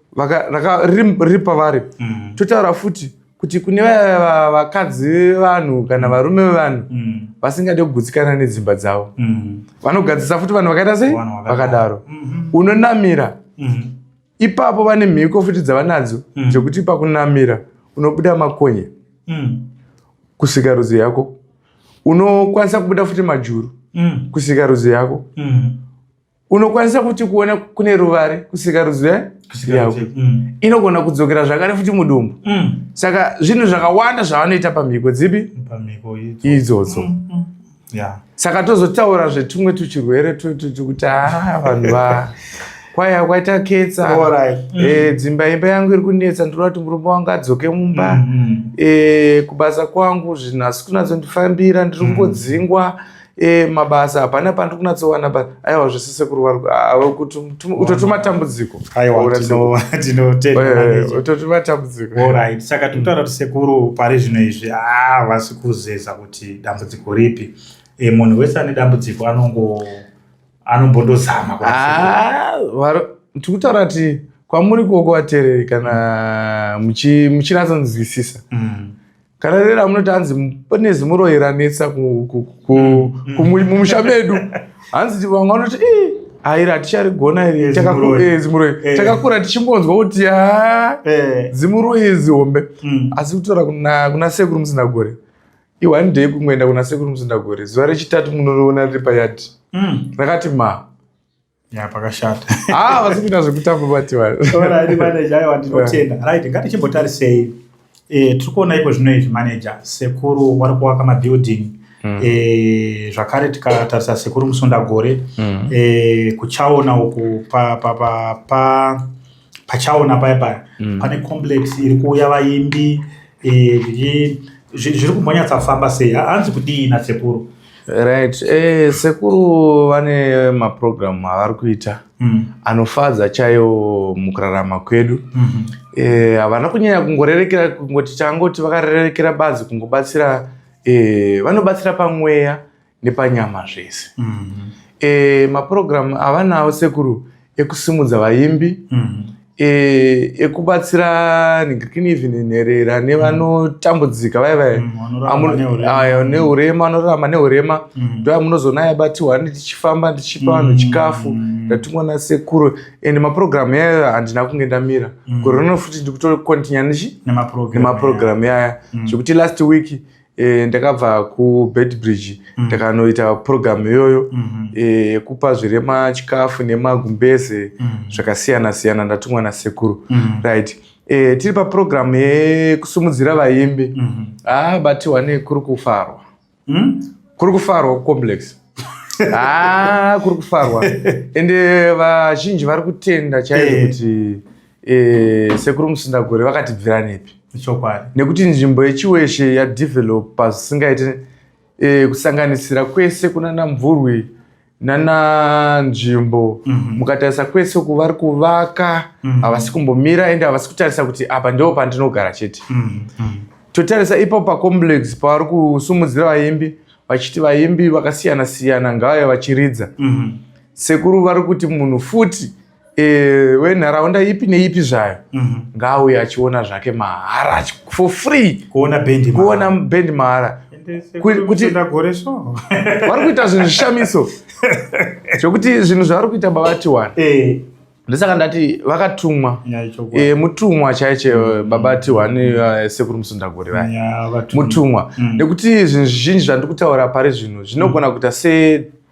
ripa vari. Totaura futi kuti kune vaya vakadzi vanhu kana varume vanhu vasingade kugutsikana nedzimba dzavo, vanogadzisa futi vanhu vakaita sei vakadaro. Unonamira ipapo vane mhiko futi dzavanadzo zvekuti pakunamira unobuda makonye kusika rudzi yako, unokwanisa kubuda futi majuru kusika rudzi yako, unokwanisa futi kuona kune ruvari kusika rudzi yako, inogona kudzokera zvakare futi mudumbu. Saka zvinhu zvakawanda zvavanoita pamhiko dzipi idzodzo. Saka tozotaura zvetumwe tuchirwere kuti vanhu kwaya kwaita ketsa, dzimba imba yangu iri kunetsa, ndinoda kuti murume wangu adzoke mumba, kubasa kwangu zvinhu hasi kunatsondifambira, ndiri kumbodzingwa, mabasa hapana pandiri kunatsowana. Aiwa, zvese sekuru kuti utotuma tambudziko. Utotuma tambudziko. Saka totaura kuti sekuru pari zvino izvi vasi kuzeza kuti dambudziko ripi. munhu wese ane dambudziko anombondozama tikutaura kuti kwamuri koko vateereri kana muchinyatsonzwisisa kana rera munoti hanzi pane zimuroyi ranetsa mumusha medu hanzi vamwe vanoti aira ticharigona iri zimuroyi takakura tichimbonzwa kuti zimuroyi zihombe asi kutora kuna sekuru musindagore one day kumwenda kuna sekuru musindagore zuva rechitatu munoona riri payadi rakati pakashata vasi kuita zvekutamba bati ndinotenda right ngatichimbotarisei tiri kuona ipo zvino izvi manager sekuru vari kuvaka mabuilding zvakare tikatarisa sekuru musundagore kuchaona uku pachaona paya pane complex iri kuuya vaimbi zviri kumbonyatsafamba sei hanzi kudii nasekuru right sekuru vane maprogramu avari kuita anofadza chaiwo mukurarama kwedu havana kunyanya kungorerekera kungoti tangoti vakarerekera bazi kungobatsira vanobatsira pamweya nepanyama zvese maprogramu avanawo sekuru ekusimudza vaimbi ekubatsira nherera nevanotambudzika neurema vanorarama neurema ndo munozonaya bati 1 tichifamba tichipa vanhu chikafu ndatumwa nasekuru ende maprogramu yayo handina kunge ndamira gore rino futi ndikutokontinya nemaprogramu yaya zvekuti last week ndakabva kuBedbridge ndakanoita program iyoyo yekupa zvirema chikafu nemagumbeze zvakasiyana siyana ndatumwa nasekuru right tiri paprogram yekusumudzira vaimbi bati 1 kuri kufarwa kucomplex kuri kufarwa ende vazhinji vari kutenda chaizvo kuti sekuru musindagore vakatibvira nepi nekuti nzvimbo yechiweshe yadevelopa zvisingaite kusanganisira kwese kunana mvurwi nana nzvimbo mukatarisa kwese kuvari kuvaka havasi kumbomira ende havasi kutarisa kuti apa ndo pandinogara chete totarisa ipo pacomplex pavari kusumudzira vaimbi vachiti vaimbi vakasiyana siyana ngavaya vachiridza sekuru vari kuti munhu futi wenharaunda ipi neipi zvayo ngaauye achiona zvake mahara for free kuona bendi mahara vari kuita zvinhu zvishamiso zvokuti zvinhu zvavari kuita babati 1 ndosaka ndati vakatumwa mutumwa chaiche babati 1 sekuru musundagore vaya mutumwa nekuti zvinhu zvizhinji zvandiri kutaura pari zvino zvinogona kuita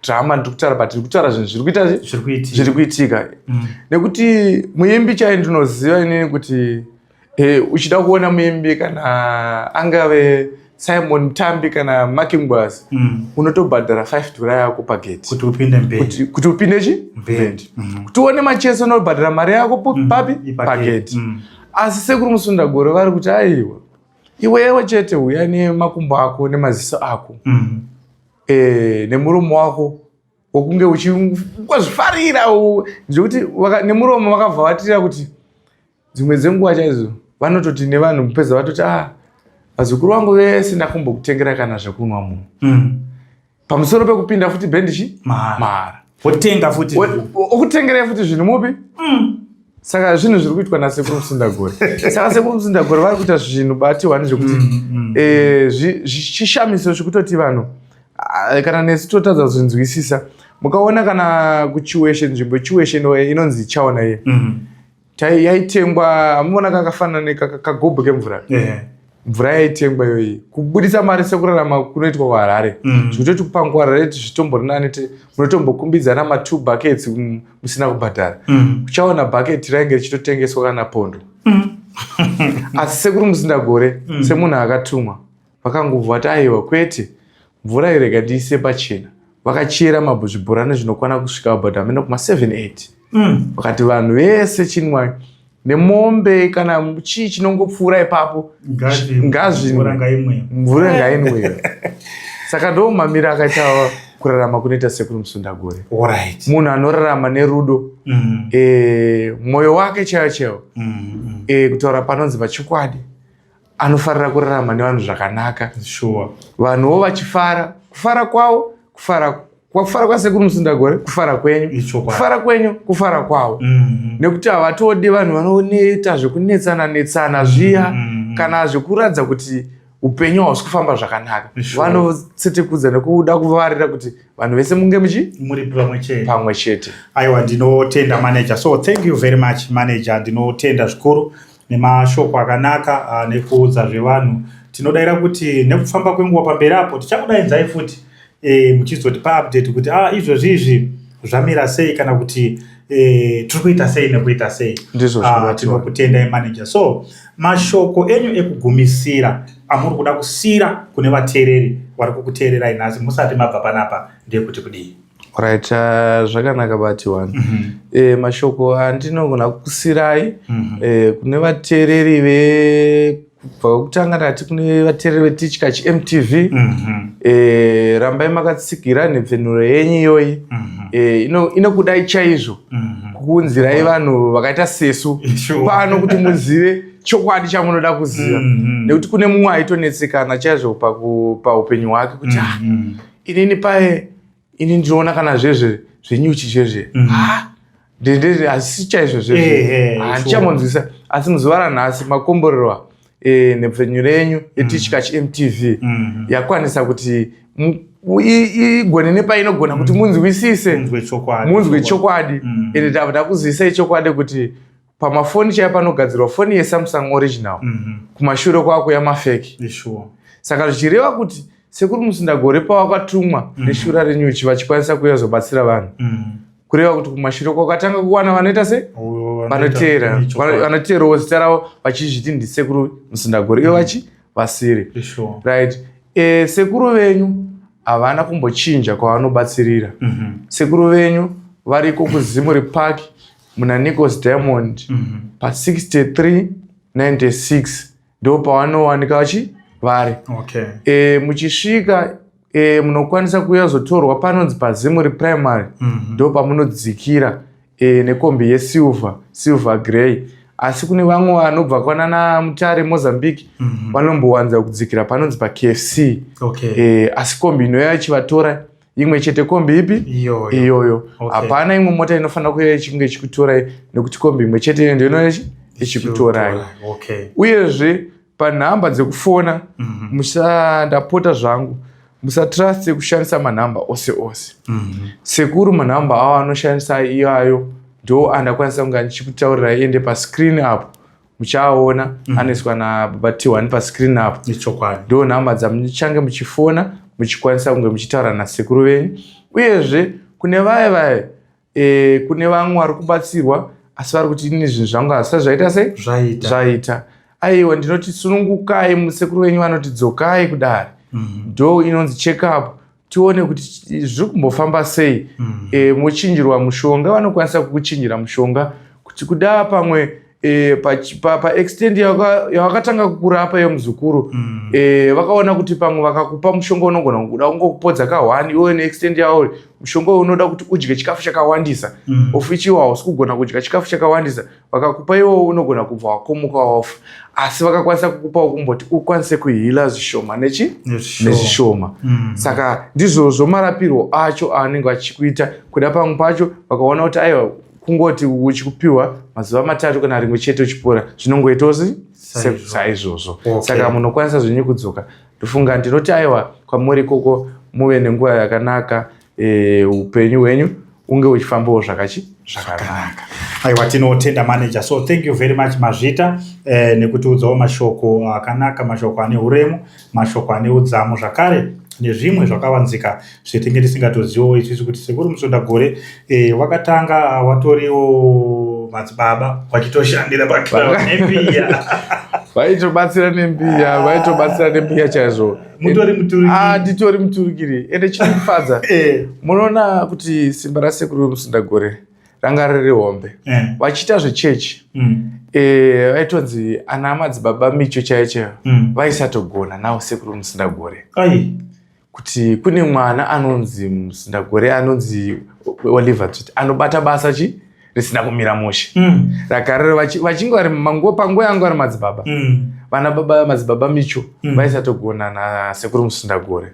drama ndikutaura but ndikutaura zvinhu zviri kuitika nekuti muimbi chai ndinoziva inini kuti uchida kuona muimbi kana angave Simon Mutambi kana Makingwas unotobhadhara $5 yako pageti kuti upinde mberi kuti upinde bendi kuti uone macheso unobhadhara mari yako papi pageti asi sekuru musundagore vari kuti aiwa iwewe chete uya nemakumbo ako nemaziso ako nemuromo wako wokunge uchingozvifarira zvekuti nemuromo vakabva vatirira kuti dzimwe dzenguva chaizo vanototi nevanhu mupedza vatoti vazukuru vangu vese ndakumbokutengera kana zvekunwa munhu pamusoro pekupinda futi bendi mahara wotenga futi okutengerai futi zvinhu mupi saka zvinhu zviri kuitwa nasekuru musundagore saka sekuru musundagore vari kuita zvinhu bati 1 zvekuti zvishamiso zvekutoti vanhu kana nesi totadza kuzvinzwisisa mukaona kana kuchiweshe nzvimbo chiweshe inonzi chaona iye yaitengwa amuona kakafanana nekagobhu kemvura mvura yaitengwa iyoyi kubudisa mari sekurarama kunoitwa kuharare zvekutoti kupanga kuharare zvitomborinani munotombokumbidzana ma2 buckets musina kubhadhara uchaona bhaketi rainge richitotengeswa kana pondo asi sekuru musindagore semunhu akatumwa vakangobva vati aiwa kwete mvura irega ndiise pachena vakachera mabhuzvibhorani zvinokwana kusvika bhadhara menda kuma7-8 vakati vanhu vese chinwai nemombe kana chii chinongopfuura ipapo mvura ngainwewa saka ndo mamira akaita kurarama kunoita sekuru musundagore munhu anorarama nerudo mwoyo wake chaiwo kutaura panonzi pachikwadi anofarira kurarama nevanhu zvakanaka vanhuwo vachifara kufara kwavo kufara kwasekuru Musundagore kufara kwenyu, kufara kwenyu kufara kwavo. Nekuti havatodi vanhu vanoita zvekunetsana zviya kana zvekuratidza kuti upenyu hausi kufamba zvakanaka. Vanotsetekudza nekuda kuvarira kuti vanhu vese munge muri pamwe chete. Aiwa, ndinotenda manager. So thank you very much manager. Ndinotenda zvikuru nemashoko akanaka nekuudza zvevanhu. Tinodaira kuti nekufamba kwenguva pamberi apo tichakudainzai futi muchizotipa update kuti izvozvi zvamira sei kana kuti tiri kuita sei nekuita sei. Tinokutendai manager. So mashoko enyu ekugumisira amuri kuda kusira kune vateereri vari kukuteererai nhasi musati mabva panapa ndekuti kudii? Right, zvakanaka bati one. Mashoko andinogona kukusirai kune vateereri kubva kutanga ndati kune vateereri veTeach Catch MTV. Rambai makatsigira nepfenuro yenyu iyoyi. Inokudai chaizvo kukunzirai vanhu vakaita sesu pano kuti muzive chokwadi chamunoda kuziva. Nekuti kune mumwe aitonetsekana chaizvo paupenyu hwake kuti ini ndinoona kana zvenyuchi zvezve hazisi chaizvo zvezve handichamonzwisa. Asi muzuva ranhasi makomborerwa nepfenyuro yenyu yeTeach Catch MTV yakwanisa kuti igone nepainogona kuti munzwisise, munzwe chokwadi. Ende takuzwisai chokwadi kuti pamafoni chaipa panogadzirwa foni yeSamsung original kumashure kwako yamafeki. Saka zvichireva kuti sekuru Musundagore pawakatumwa neshura renyuchi vachikwanisa kuuya zobatsira vanhu, kureva kuti kumashure kwako katanga kuwana vanoita se vanoteerawo zita ravo vachizviti ndisekuru Musundagore ivo vasiri. Right. Sekuru venyu havana kumbochinja kwavanobatsirira. Sekuru venyu variko kuZimuri Park muna Nichols Diamond pa 6396 ndo pavanowanika vari. Muchisvika munokwanisa kuuya zotorwa panonzi paZimuri Primary ndo pamunodzikira nekombi yesilver grey. Asi kune vamwe vanobva kwanana Mutare Mozambique vanombowanza kudzikira panonzi paKFC. Asi kombi inoya ichivatora imwe chete. Kombi ipi? Iyoyo. Hapana imwe mota inofanira kuuya ichinge ichikutorai nekuti kombi imwe chete ndio inoya ichikutorai. Uyezve panhamba dzekufona ndapota zvangu musatrust kushandisa manhamba ose. Sekuru manhamba avo anoshandisa iyayo ndo andakwanisa kunge ndichikutaurirai ende pascreen apo muchaona aneswa naBaba T1 pascreen apo. Ndo nhamba dzamuchange muchifona muchikwanisa kunge muchitaura nasekuru venyu. Uyezve kune vaye kune vamwe vari kubatsirwa asi vari kuti ini zvinhu zvangu hasati zvaita sei zvaita. Aiwa, ndinoti sunungukai musekuru venyu vanoti dzokai kudare. Ndo inonzi check up tione kuti zviri kumbofamba sei. Muchinjirwa mushonga vanokwanisa kukuchinjira mushonga kuti kuda pamwe paextend yavakatanga kukurapa iyo muzukuru vakaona kuti pamwe vakakupa mushonga unogona kuda kungokupodza ka1 iwe neextend yavo mushonga unoda kuti udye chikafu chakawandisa ofichiwa hausi kugona kudya chikafu chakawandisa vakakupa iwo unogona kubva wakomuka wafa. Asi vakakwanisa kukupa kumboti ukwanise kuhila zvishoma nezvishoma. Saka ndizvozvo marapirwo acho aanenge achikuita. Kuda pamwe pacho vakaona kuti aiwa kungoti uchikupiwa mazuva 3 kana rimwe chete uchipora zvinongoitawo saizvozvo. Saka munokwanisa zvenyu kudzoka. Ndofunga ndinoti aiwa kwamuri ikoko muve nenguva yakanaka, upenyu hwenyu unge uchifambawo zvakanaka. Aiwa, tinotenda manager. So thank you very much Mazvita nekutiudzawo mashoko akanaka, mashoko ane uremu, mashoko ane udzamu zvakare nezvimwe zvakawanzika zvetinge tisingatoziviwo isusu kuti sekuru Musundagore wakatanga watoriwo madzibaba wachitoshandira background nembiya. Vaitobatsira nembiya chaizvo. Mutori muturikiri? Nditori muturikiri. Ende chinofadza munoona kuti simba rasekuru Musundagore ranga riri hombe. Vachiita zvechechi vaitonzi ana madzibaba micho chaicho vaisatogona nawo sekuru Musundagore. Kuti kune mwana anonzi Musundagore anonzi Oliver Tsviti anobata basa risina kumira mushe. Rakarero vachinge vari panguva yangu vari madzibaba. Vana baba madzibaba micho vaisatogona nasekuru Musundagore.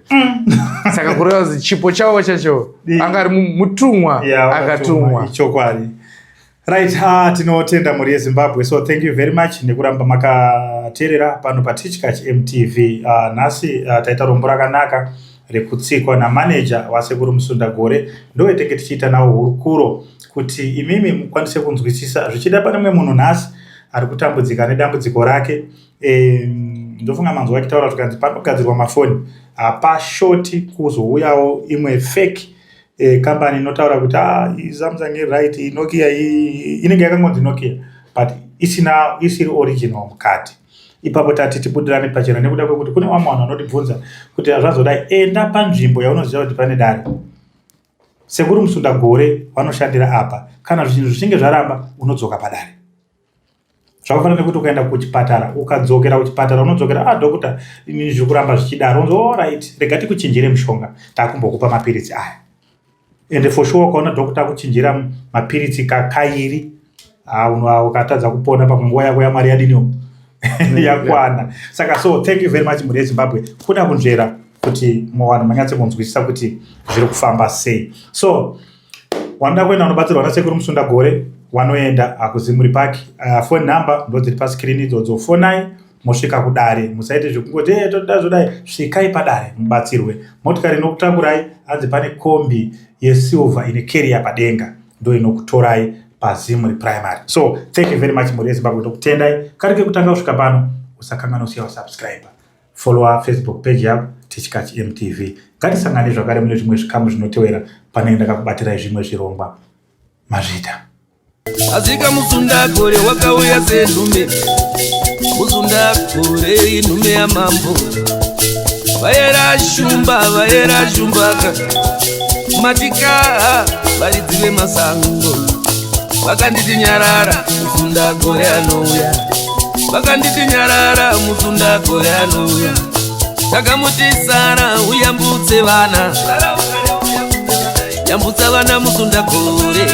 Saka kureva kuti chipo chavo chacho anga ari mutumwa akatumwa. Chokwadi. Right, tinotenda muri yeZimbabwe. So thank you very much nekuramba makateerera pano paTichkach MTV. Nhasi taita rombo rakanaka rekutsikwa namanager wasekuru Musundagore. Ndo etenge tichiita nawo hurukuro kuti imimi mukwanise kunzwisisa zvichida pane mumwe munhu nhasi ari kutambudzika nedambudziko rake. Ndofunga manzwa vakitaura kuti panogadzirwa mafoni hapashoti kuzouyawo imwe fake company inotaura kuti Samsung right, Nokia inenge yakangonzi Nokia but isiri original mukati. Ipapo tati tibudirane pachena nekuda kwekuti kune vamwe vanhu vanotibvunza kuti zvazodai enda panzvimbo yaunoziva kuti pane dare. Sekuru Musundagore vanoshandira apa. Kana zvinhu zvichinge zvaramba unodzoka padare. Zvakafanana nekuti ukaenda kuchipatara ukadzokera kuchipatara unodzokera dhokota ini zviri kuramba zvichidaro unzo right rega tikuchinjire mushonga takumbokupa mapiritsi aya. Ende for sure ukaona dhokota akuchinjira mapiritsi kairi ukatadza kupona panguva yako yamari yadiniwo yakwana. Saka so thank you very much muri yeZimbabwe kuda kunzvera kuti vanhu manyatse kunzwisisa kuti zviri kufamba sei. So wanda kuenda unobatsirwa nasekuru Musundagore wanoenda kuZimuri Park. Phone number ndo dziri pascreen idzodzo. Fonai mosvika kudare, musaite zvekungoti toda zvodai, svikai padare mubatsirwe. Motikari inokutakurai hanzi pane kombi yesilver ine carrier padenga ndo inokutorai paZimuri Primary. So thank you very much muri yeZimbabwe. Ndokutendai karike kutanga kusvika pano usakanganwa kusiya subscribe. Follow Facebook page yako Tichkach MTV. Ngatisangane zvakare mune zvimwe zvikamu zvinotevera panenge ndakakubatirai zvimwe zvirongwa. Mazvita. Azika Musundagore wakauya senhume. Musundagore inhume yamambo. Vaera shumbaka. Matika varidzive masango. Vakanditi nyarara Musundagore anouya. Vakanditi nyarara Musundagore anouya. Takamutisana uyambutse vana. Yambutsa vana Musundagore.